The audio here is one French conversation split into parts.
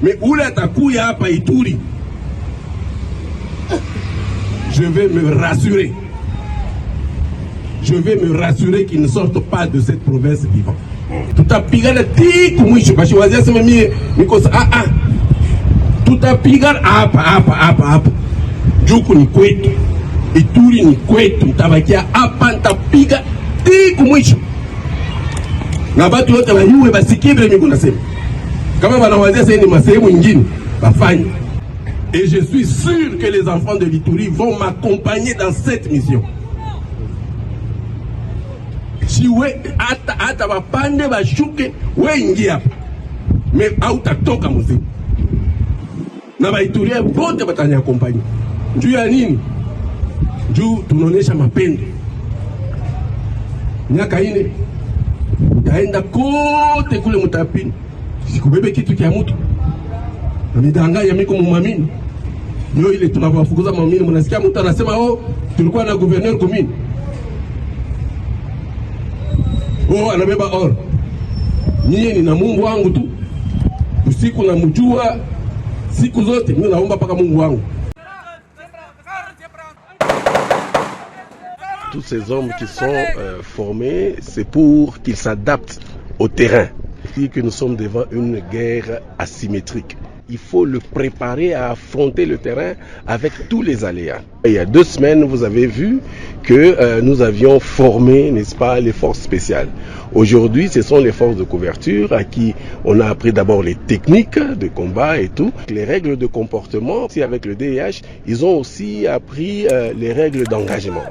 Mais où la takuya hapa Ituri, je vais me rassurer. Je vais me rassurer qu'ils ne sortent pas de cette province vivant. Tutapigana tiku mwisho bashi wazia sema mikosa tutapigana hapa juku ni kwetu, Ituri ni kwetu, mtabakia hapa, nitapiga tiku mwisho na watu wote wajue basikie vile mimi nasema. Kama wanawazia sasa ni masehemu nyingine bafanye. Et je suis sûr que les enfants de l'Ituri vont m'accompagner dans cette mission. Si we ata bapande bashuke we ingia hapa, me hautatoka mzee. Na Baituria wote batanya accompagner. Juu ya nini? Juu tunaonesha mapendo. Miaka ine utaenda kote kule mtapini, sikubebe kitu kia mtu na midanganya miko mumamini. Ndio ile tunawafukuza mamini, mnasikia mtu anasema tulikuwa na gouverneur commune, anabeba or. Nyie ni na Mungu wangu tu, usiku na mjua siku zote mimi naomba paka Mungu wangu. Tous ces hommes qui sont formés, c'est pour qu'ils s'adaptent au terrain. Et que nous sommes devant une guerre asymétrique. Il faut le préparer à affronter le terrain avec tous les aléas. Il y a 2 semaines, vous avez vu que nous avions formé, n'est-ce pas, les forces spéciales. Aujourd'hui, ce sont les forces de couverture à qui on a appris d'abord les techniques de combat et tout. Les règles de comportement, aussi avec le DIH, ils ont aussi appris les règles d'engagement.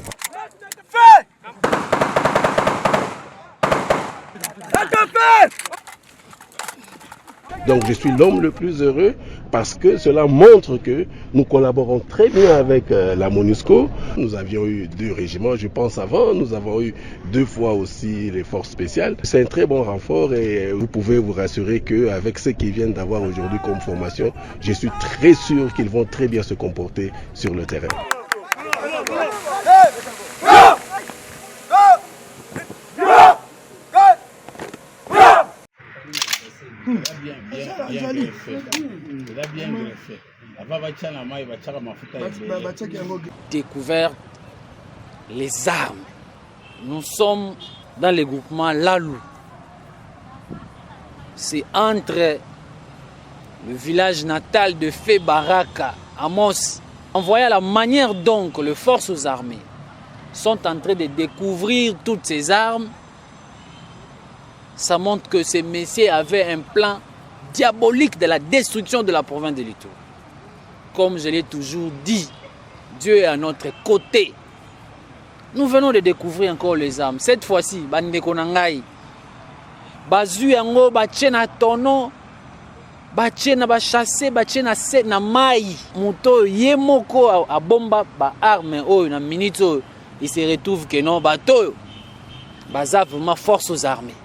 Donc je suis l'homme le plus heureux parce que cela montre que nous collaborons très bien avec la MONUSCO. Nous avions eu 2 régiments, je pense avant, nous avons eu 2 fois aussi les forces spéciales. C'est un très bon renfort et vous pouvez vous rassurer qu'avec ce qu'ils viennent d'avoir aujourd'hui comme formation, je suis très sûr qu'ils vont très bien se comporter sur le terrain. Découvert les armes. Nous sommes dans le groupement Lalou. C'est entre le village natal de Fé Baraka, Amos. En voyant la manière dont les forces armées sont en train de découvrir toutes ces armes, ça montre que ces messieurs avaient un plan diabolique de la destruction de la province de l'Ituri. Comme je l'ai toujours dit, Dieu est à notre côté. Nous venons de découvrir encore les armes. Cette fois-ci, bandeko nangai, bazu yango bache na tono, bache na bachasse, bache na mai, muto yemoko a bomba ba arme oyo na minute oyo, il se retrouve que non bato baza vraiment force aux armées.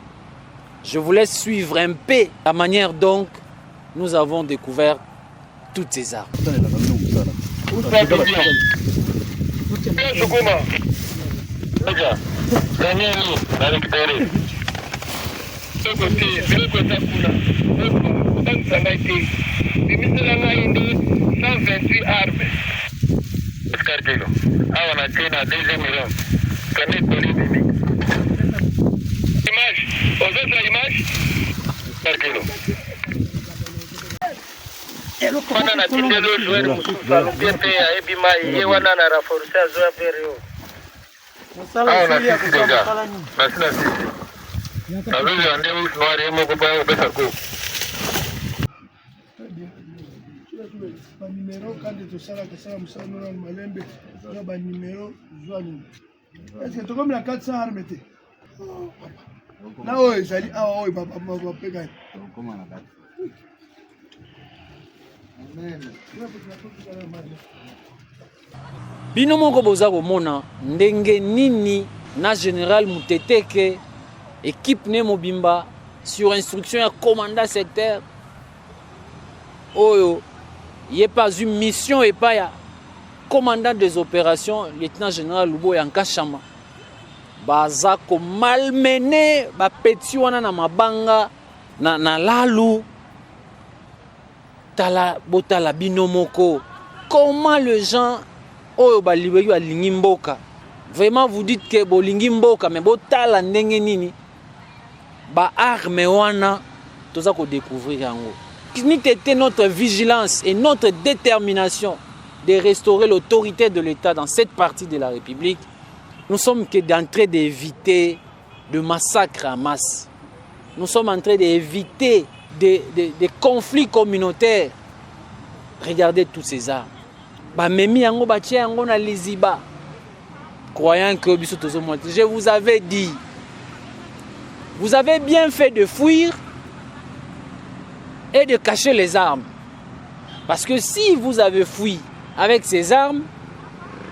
Je vous laisse suivre un peu la manière dont nous avons découvert toutes ces armes. Bino moko boza komona ndenge nini na général Muteteke équipe ne mobimba sur instruction ya commandant secteur oyo yé pas une mission et pas ya commandant des opérations lieutenant général Luboya Nkashama baza ko malmené ba peti wana na mabanga na Lalu Botala binomoko. Comment les gens oyo balibeki balingi mboka? Vraiment vous dites que bolingi mboka mais botala ndenge nini ba arme wana toza ko découvrir yango. C'était notre vigilance et notre détermination de restaurer l'autorité de l'État dans cette partie de la République. Nous sommes en train d'éviter de massacres en masse. Nous sommes en train d'éviter des conflits communautaires. Regardez tous ces armes. Croyant que je vous avais dit, vous avez bien fait de fuir et de cacher les armes. Parce que si vous avez fui avec ces armes,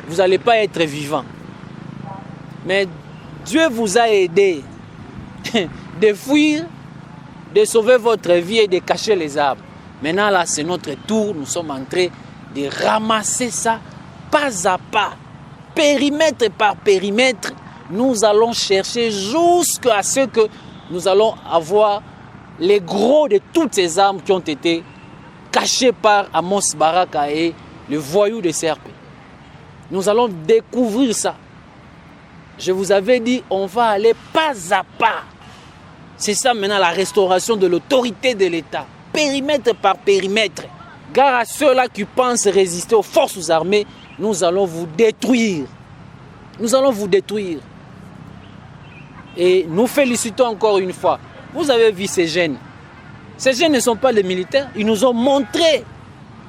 vous n'allez pas être vivant. Mais Dieu vous a aidé de fuir, de sauver votre vie et de cacher les armes. Maintenant, là, c'est notre tour. Nous sommes en train de ramasser ça pas à pas, périmètre par périmètre. Nous allons chercher jusqu'à ce que nous allons avoir les gros de toutes ces armes qui ont été cachées par Amos Baraka et le voyou de CRP. Nous allons découvrir ça. Je vous avais dit, on va aller pas à pas. C'est ça maintenant la restauration de l'autorité de l'État, périmètre par périmètre. Gare à ceux-là qui pensent résister aux forces armées, nous allons vous détruire. Nous allons vous détruire. Et nous félicitons encore une fois. Vous avez vu ces jeunes. Ces jeunes ne sont pas des militaires. Ils nous ont montré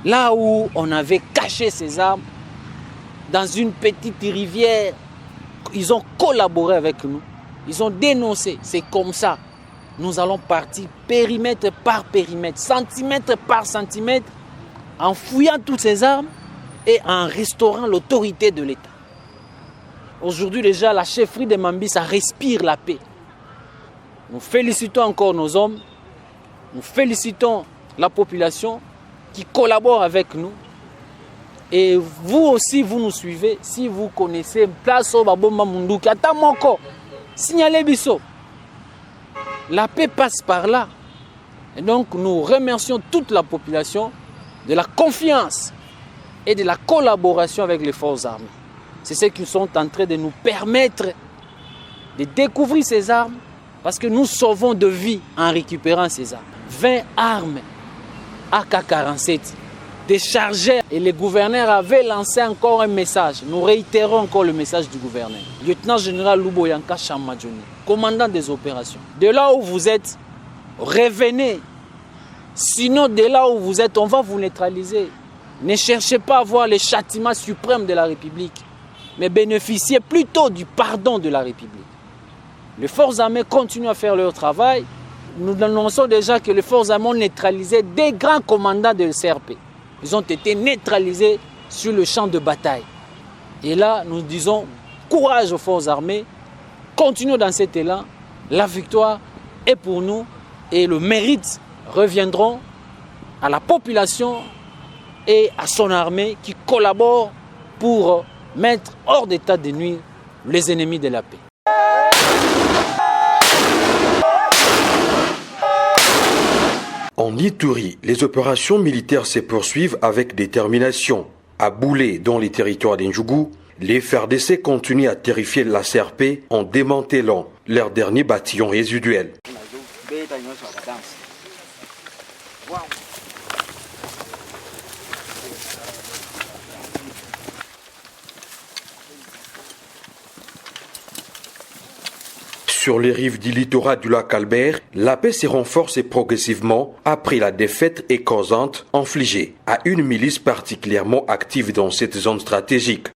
là où on avait caché ces armes, dans une petite rivière. Ils ont collaboré avec nous. Ils ont dénoncé. C'est comme ça. Nous allons partir périmètre par périmètre, centimètre par centimètre, en fouillant toutes ces armes et en restaurant l'autorité de l'État. Aujourd'hui déjà, la chefferie de Mambisa respire la paix. Nous félicitons encore nos hommes, nous félicitons la population qui collabore avec nous. Et vous aussi, vous nous suivez. Si vous connaissez Place Babomba Munduki, Atamoko, signalez Bisso. La paix passe par là. Et donc nous remercions toute la population de la confiance et de la collaboration avec les forces armées. C'est ce qui sont en train de nous permettre de découvrir ces armes parce que nous sauvons de vie en récupérant ces armes. 20 armes AK-47 déchargées et le gouverneur avait lancé encore un message. Nous réitérons encore le message du gouverneur. Lieutenant général Luboyanka Chamadjoni, commandant des opérations. De là où vous êtes, revenez. Sinon, de là où vous êtes, on va vous neutraliser. Ne cherchez pas à voir les châtiments suprêmes de la République, mais bénéficiez plutôt du pardon de la République. Les forces armées continuent à faire leur travail. Nous annonçons déjà que les forces armées ont neutralisé des grands commandants de CRP. Ils ont été neutralisés sur le champ de bataille. Et là, nous disons courage aux forces armées. Continuons dans cet élan. La victoire est pour nous et le mérite reviendront à la population et à son armée qui collabore pour mettre hors d'état de nuire les ennemis de la paix. En Ituri, les opérations militaires se poursuivent avec détermination. À Boulé, dans les territoires d'Endjougou, les FARDC continuent à terrifier la CRP en démantelant leur dernier bataillon résiduel. Sur les rives du littoral du lac Albert, la paix se renforce progressivement après la défaite écrasante infligée à une milice particulièrement active dans cette zone stratégique.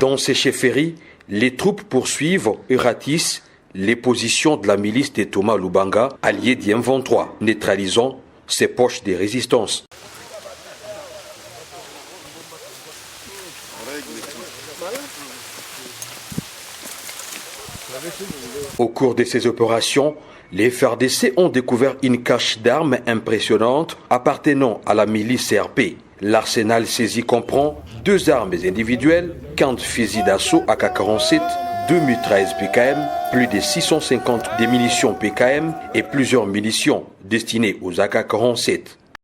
Dans ces chefferies, les troupes poursuivent et ratissent les positions de la milice de Thomas Lubanga, allié du M23, neutralisant ses poches de résistance. Au cours de ces opérations, les FARDC ont découvert une cache d'armes impressionnante appartenant à la milice CRP. L'arsenal saisi comprend 2 armes individuelles, 15 fusils d'assaut AK-47, 2013 PKM, plus de 650 des munitions PKM et plusieurs munitions destinées aux AK-47.